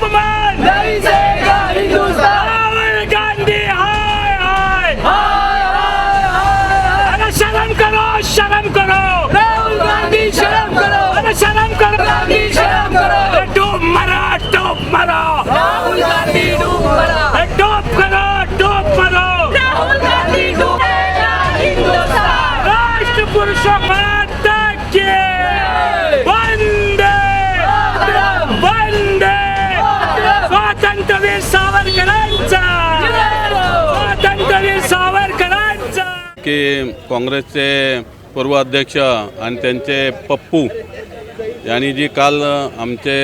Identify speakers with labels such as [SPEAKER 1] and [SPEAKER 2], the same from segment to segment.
[SPEAKER 1] बहुमत
[SPEAKER 2] नहीं देगा हिंदुस्तान।
[SPEAKER 1] राहुल गांधी हाय हाय
[SPEAKER 2] हाय हाय हाय हाय।
[SPEAKER 1] अरे शर्म करो, शर्म करो,
[SPEAKER 2] राहुल गांधी शर्म करो।
[SPEAKER 1] अरे शर्म करो,
[SPEAKER 2] गांधी शर्म करो।
[SPEAKER 1] अरे डूब मरो, डूब मरो,
[SPEAKER 2] राहुल गांधी डूब मरा।
[SPEAKER 1] अरे डूब करो, डूब मरो।
[SPEAKER 2] राहुल गांधी डूबेगा हिंदुस्तान।
[SPEAKER 1] राष्ट्र पुरुषों माता की वंदे वंदे स्वातंत्र्यवीर सावरकरांचा, स्वातंत्र्यवीर सावरकरांचा।
[SPEAKER 3] की काँग्रेसचे पूर्व अध्यक्ष आणि त्यांचे पप्पू यांनी जी काल आमचे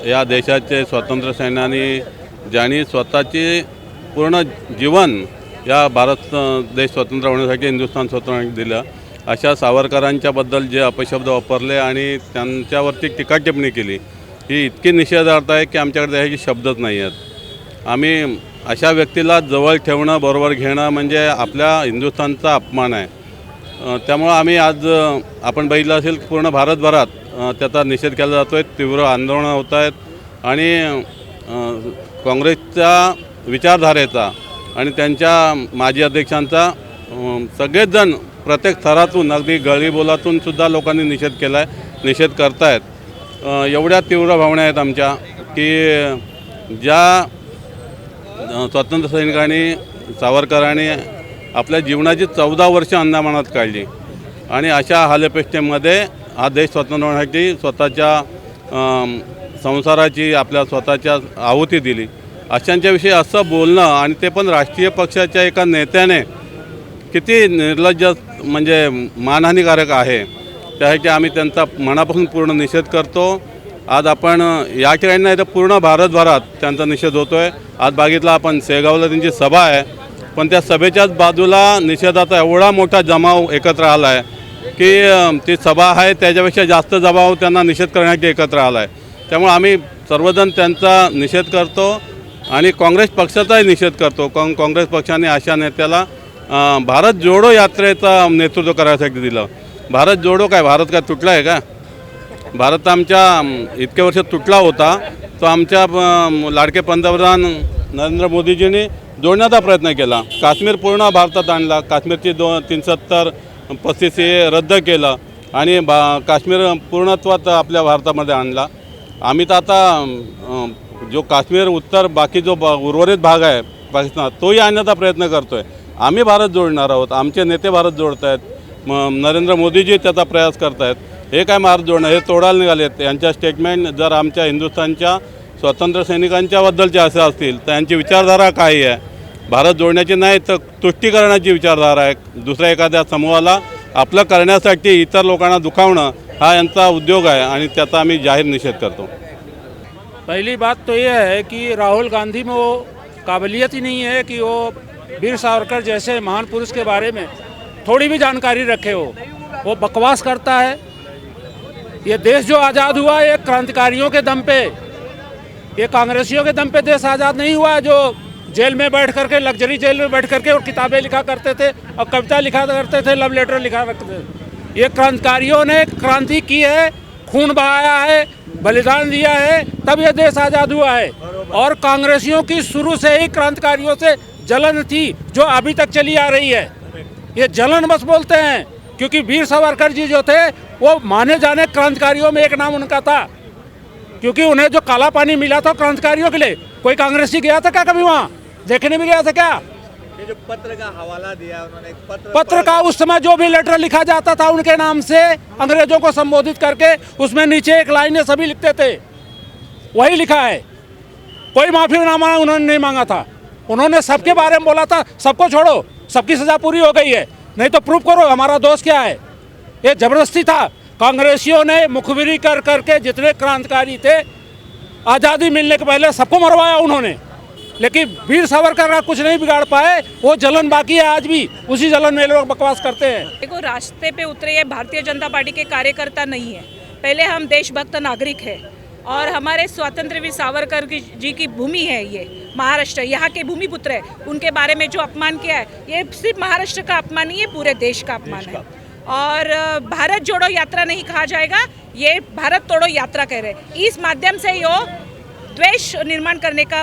[SPEAKER 3] या देशाचे स्वातंत्र्य सेनानी ज्यांनी स्वतःची पूर्ण जीवन या भारत देश स्वतंत्र होण्यासाठी, हिंदुस्थान स्वतंत्र दिलं, अशा सावरकरांच्याबद्दल जे अपशब्द वापरले आणि त्यांच्यावरती टीका टिप्पणी केली, ही इतकी निषेधार्थ आहे की आमच्याकडे त्याचे शब्दच नाही आहेत. आम्ही अशा व्यक्तीला जवळ ठेवणं, बरोबर घेणं म्हणजे आपल्या हिंदुस्थानचा अपमान आहे. त्यामुळं आम्ही आज आपण बघितलं असेल की पूर्ण भारतभरात त्याचा निषेध केला जातो आहे. तीव्र आंदोलनं होत आहेत आणि काँग्रेसच्या विचारधारेचा आणि त्यांच्या माजी अध्यक्षांचा सगळेच जण प्रत्येक स्तरातून, अगदी गळीबोलातून सुद्धा लोकांनी निषेध केला आहे, निषेध करतायत. एवढ्या तीव्र भावना आहेत आमच्या की ज्या स्वातंत्र्य सैनिकांनी, सावरकरांनी आपल्या जीवनाची 14 वर्ष अंदामानात काढली आणि अशा हालअपेष्टेमध्ये हा देश स्वतंत्र होण्यासाठी स्वतःच्या संसाराची, आपल्या स्वतःच्या आहुती दिली. अशांच्याविषयी असं बोलणं, आणि ते पण राष्ट्रीय पक्षाच्या एका नेत्याने, किती निर्लज्ज म्हणजे मानहानिकारक आहे. त्यासाठी आम्ही त्यांचा मनापासून पूर्ण निषेध करतो. आज आपण या ठिकाणी नाही तर पूर्ण भारतभरात त्यांचा निषेध होतो आहे. आज बघितला आपण शेगावला त्यांची सभा आहे, पण त्या सभेच्याच बाजूला निषेधाचा एवढा मोठा जमाव एकत्र आला आहे की ती सभा आहे त्याच्यापेक्षा जास्त जमाव त्यांना निषेध करण्यासाठी एकत्र आला आहे. त्यामुळे आम्ही सर्वजण त्यांचा निषेध करतो आणि काँग्रेस पक्षाचाही निषेध करतो. काँग्रेस पक्षाने अशा नेत्याला भारत जोडो यात्रेचं नेतृत्व करायसाठी दिलं. भारत जोडो काय, भारत काय तुटला आहे का? भारत आमच्या इतक्या वर्ष तुटला होता, तो आमच्या लाडके पंतप्रधान नरेंद्र मोदीजींनी जोडण्याचा प्रयत्न केला. काश्मीर पूर्ण भारतात आणला, काश्मीरची 370-35 रद्द केलं आणि काश्मीर पूर्णत्वात आपल्या भारतामध्ये आणला. आम्ही तर आता जो काश्मीर उत्तर, बाकी जो उर्वरित भाग आहे पाकिस्तान, तोही आणण्याचा प्रयत्न करतो आहे. आम्ही भारत जोडणार आहोत, आमचे नेते भारत जोडत आहेत, नरेंद्र मोदीजी त्याचा प्रयास करत आहेत. हे काय भारत जोडणं, हे तोडायला निघालेत. यांच्या स्टेटमेंट जर आमच्या हिंदुस्थानच्या स्वातंत्र्य सैनिकांच्याबद्दलचे असे असतील तर यांची विचारधारा काय आहे? भारत जोडण्याची नाही तर तुष्टीकरणाची विचारधारा आहे. दुसऱ्या एखाद्या समूहाला आपलं करण्यासाठी इतर लोकांना दुखावणं हा यांचा उद्योग आहे आणि त्याचा आम्ही जाहीर निषेध करतो.
[SPEAKER 4] पहली बात तो ये है कि राहुल गांधी में वो काबिलियत ही नहीं है कि वो वीर सावरकर जैसे महान पुरुष के बारे में थोड़ी भी जानकारी रखे हो. वो बकवास करता है. ये देश जो आज़ाद हुआ ये क्रांतिकारियों के दम पे, ये कांग्रेसियों के दम पे देश आज़ाद नहीं हुआ जो जेल में बैठ करके, लग्जरी जेल में बैठ करके और किताबें लिखा करते थे और कविता लिखा करते थे, लव लेटर लिखा करते थे. ये क्रांतिकारियों ने क्रांति की है, खून बहाया है, बलिदान दिया है, तब ये देश आज़ाद हुआ है. और कांग्रेसियों की शुरू से ही क्रांतिकारियों से जलन थी जो अभी तक चली आ रही है. ये जलन बस बोलते हैं क्योंकि वीर सावरकर जी जो थे वो माने जाने क्रांतिकारियों में एक नाम उनका था, क्योंकि उन्हें जो काला पानी मिला था क्रांतिकारियों के लिए. कोई कांग्रेसी गया था क्या कभी वहाँ देखने भी गया था क्या?
[SPEAKER 5] ये जो पत्र का हवाला दिया उन्होंने,
[SPEAKER 4] पत्र का उस समय जो भी लेटर लिखा जाता था उनके नाम से अंग्रेजों को संबोधित करके उसमें नीचे एक लाइन सभी लिखते थे, वही लिखा है. कोई माफीनामा उन्होंने नहीं मांगा था. उन्होंने सबके बारे में बोला था, सबको छोड़ो, सबकी सजा पूरी हो गई है, नहीं तो प्रूफ करो हमारा दोष क्या है. ये जबरदस्ती था. कांग्रेसियों ने मुखबिरी कर करके जितने क्रांतिकारी थे आज़ादी मिलने के पहले सबको मरवाया उन्होंने, लेकिन वीर सावरकर का कुछ नहीं बिगाड़ पाए. वो जलन बाकी है आज भी, उसी जलन में लोग बकवास करते हैं.
[SPEAKER 6] देखो, रास्ते पे उतरे ये भारतीय जनता पार्टी के कार्यकर्ता नहीं है. पहले हम देशभक्त नागरिक हैं और हमारे स्वतंत्रवीर सावरकर जी की भूमि है ये महाराष्ट्र, यहाँ के भूमिपुत्र है. उनके बारे में जो अपमान किया है ये सिर्फ महाराष्ट्र का अपमान नहीं है, पूरे देश का अपमान है. और भारत जोड़ो यात्रा नहीं कहा जाएगा, ये भारत तोड़ो यात्रा कह रहे हैं. इस माध्यम से यो द्वेष निर्माण करने का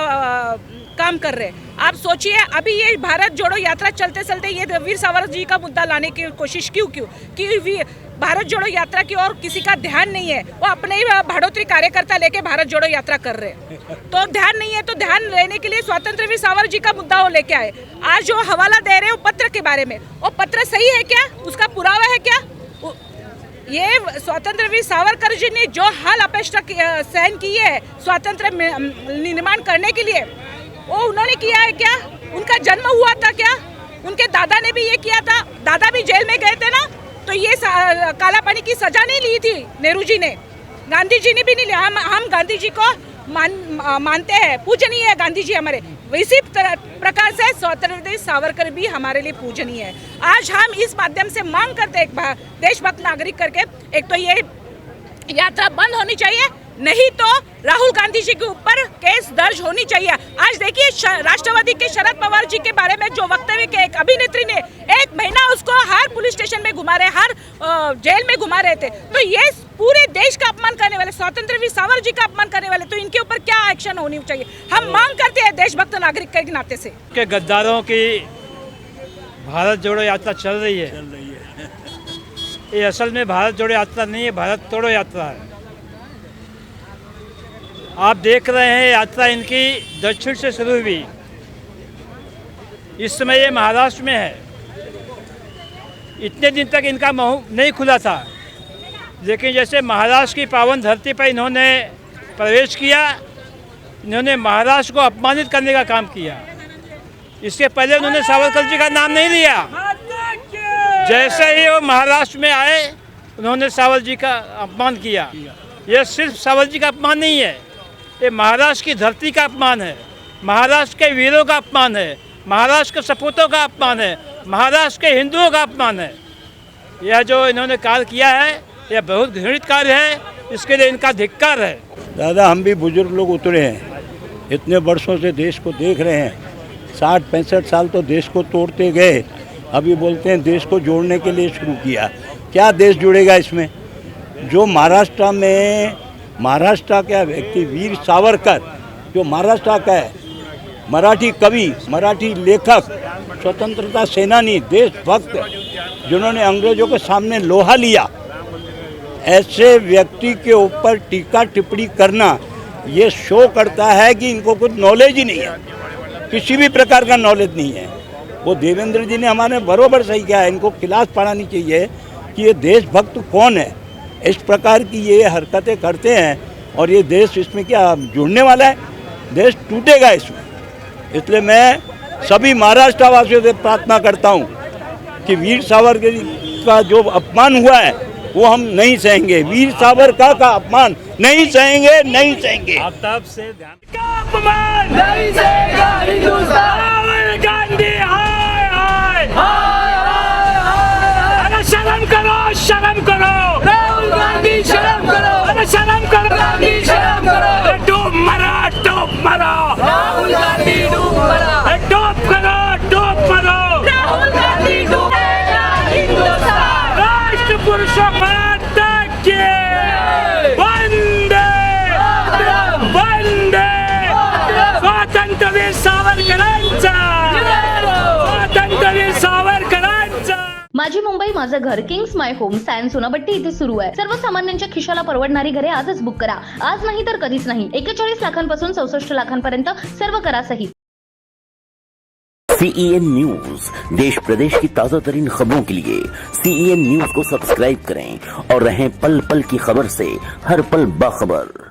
[SPEAKER 6] काम कर रहे हैं। आप सोचिए, अभी ये भारत जोड़ो यात्रा चलते चलते ये वीर सावरकर जी का मुद्दा लाने की कोशिश क्यों कि भारत जोड़ो यात्रा की और किसी का ध्यान नहीं है। वो अपने ही भाड़ोत्री कार्यकर्ता लेके भारत जोड़ो यात्रा कर रहे हैं, तो ध्यान नहीं है। तो ध्यान लेने के लिए स्वतंत्र वीर सावरकर जी का मुद्दा वो लेके आए। आज जो हवाला दे रहे हैं वो पत्र के बारे में, वो पत्र सही है क्या? उसका पुरावा है क्या? ये स्वतंत्र वीर सावरकर जी ने जो हाल अपेक्षा सहन की है स्वतंत्र निर्माण करने के लिए, वो उन्होंने किया है क्या? उनका जन्म हुआ था क्या? उनके दादा ने भी ये किया था। दादा भी जेल में गए थे ना, तो ये काला पानी की सजा नहीं ली थी नेहरू जी ने, गांधी जी ने भी नहीं लिया। हम गांधी जी को मानते हैं, पूजनीय है गांधी जी हमारे। इसी प्रकार से स्वतंत्र वीर सावरकर भी हमारे लिए पूजनीय है। आज हम इस माध्यम से मांग करते हैं देशभक्त नागरिक करके, एक तो ये यात्रा बंद होनी चाहिए, नहीं तो राहुल गांधी जी के ऊपर केस दर्ज होनी चाहिए। आज देखिए राष्ट्रवादी के शरद पवार जी के बारे में जो वक्तव्य के एक अभिनेत्री ने 1 महीना उसको हर पुलिस स्टेशन में घुमा रहे, हर जेल में घुमा रहे थे, तो ये पूरे देश का अपमान करने वाले, स्वतंत्र वीर सावरकर जी का अपमान करने वाले, तो इनके ऊपर क्या एक्शन होनी चाहिए? हम मांग करते हैं देशभक्त नागरिक के नाते से।
[SPEAKER 7] के गद्दारों की भारत जोड़ो यात्रा चल रही है। ये असल में भारत जोड़ो यात्रा नहीं है, भारत तोड़ो यात्रा है। आप देख रहे हैं यात्रा इनकी दक्षिण से शुरू हुई, इस समय ये महाराष्ट्र में है। इतने दिन तक इनका मुंह नहीं खुला था, लेकिन जैसे महाराष्ट्र की पावन धरती पर इन्होंने प्रवेश किया, इन्होंने महाराष्ट्र को अपमानित करने का काम किया। इसके पहले उन्होंने सावरकर जी का नाम नहीं लिया। जैसे ही वो महाराष्ट्र में आए, उन्होंने सावरकर जी का अपमान किया। यह सिर्फ सावरकर जी का अपमान नहीं है, ये महाराष्ट्र की धरती का अपमान है, महाराष्ट्र के वीरों का अपमान है, महाराष्ट्र के सपूतों का अपमान है, महाराष्ट्र के हिंदुओं का अपमान है। यह जो इन्होंने कार्य किया है, यह बहुत घृणित कार्य है, इसके लिए इनका धिक्कार है।
[SPEAKER 8] दादा, हम भी बुजुर्ग लोग उतरे हैं, इतने वर्षों से देश को देख रहे हैं। 60-65 साल तो देश को तोड़ते गए, अभी बोलते हैं देश को जोड़ने के लिए शुरू किया। क्या देश जुड़ेगा इसमें? जो महाराष्ट्र का व्यक्ति वीर सावरकर, जो महाराष्ट्र का है, मराठी कवि, मराठी लेखक, स्वतंत्रता सेनानी, देशभक्त, जिन्होंने अंग्रेजों के सामने लोहा लिया, ऐसे व्यक्ति के ऊपर टीका टिप्पणी करना ये शो करता है कि इनको कुछ नॉलेज ही नहीं है, किसी भी प्रकार का नॉलेज नहीं है। वो देवेंद्र जी ने हमारे बरोबर सही किया है, इनको क्लास पढ़ानी चाहिए कि ये देशभक्त कौन है। इस प्रकार की ये हरकतें करते हैं और ये देश इसमें क्या जुड़ने वाला है? देश टूटेगा इसमें। इसलिए मैं सभी महाराष्ट्र वासियों से प्रार्थना करता हूँ कि वीर सावरकर का जो अपमान हुआ है वो हम नहीं सहेंगे। वीर सावरकर का अपमान नहीं सहेंगे, नहीं सहेंगे।
[SPEAKER 7] आफ्ताब से ध्यान
[SPEAKER 2] नहीं सहेगा हिंदुस्तान।
[SPEAKER 1] राहुल गांधी हाय हाय
[SPEAKER 2] हाय हाय हाय।
[SPEAKER 1] अरे शर्म करो, शर्म करो,
[SPEAKER 2] राहुल गांधी शर्म करो,
[SPEAKER 1] अरे शर्म करो,
[SPEAKER 2] गांधी शर्म करो।
[SPEAKER 1] डूब मरो, डूब मरो,
[SPEAKER 2] राहुल गांधी डूब मरा,
[SPEAKER 1] डूब करो, डूब मरो।
[SPEAKER 2] राहुल गांधी डूबेगा हिंदुस्तान।
[SPEAKER 1] राष्ट्र पुरुषों माता की वंदे वंदे। स्वातंत्र्य वीर सावरकरांचा, स्वातंत्र्य वीर सावरकरांचा।
[SPEAKER 9] माझी मुंबई माझं घर, Kings my home, science Sonapatti इथे सुरू आहे। सर्वसामान्यांच्या खिशाला परवडणारी घरे आजच बुक करा, आज नाही तर कधीच नाही। 41 लाखांपासून 64 लाखांपर्यंत सर्व करा सहित।
[SPEAKER 10] CEN न्यूज, देश प्रदेश की ताजा तरीन खबरों के लिए CEN न्यूज को सब्सक्राइब करें और रहें पल पल की खबर से हर पल बाखबर।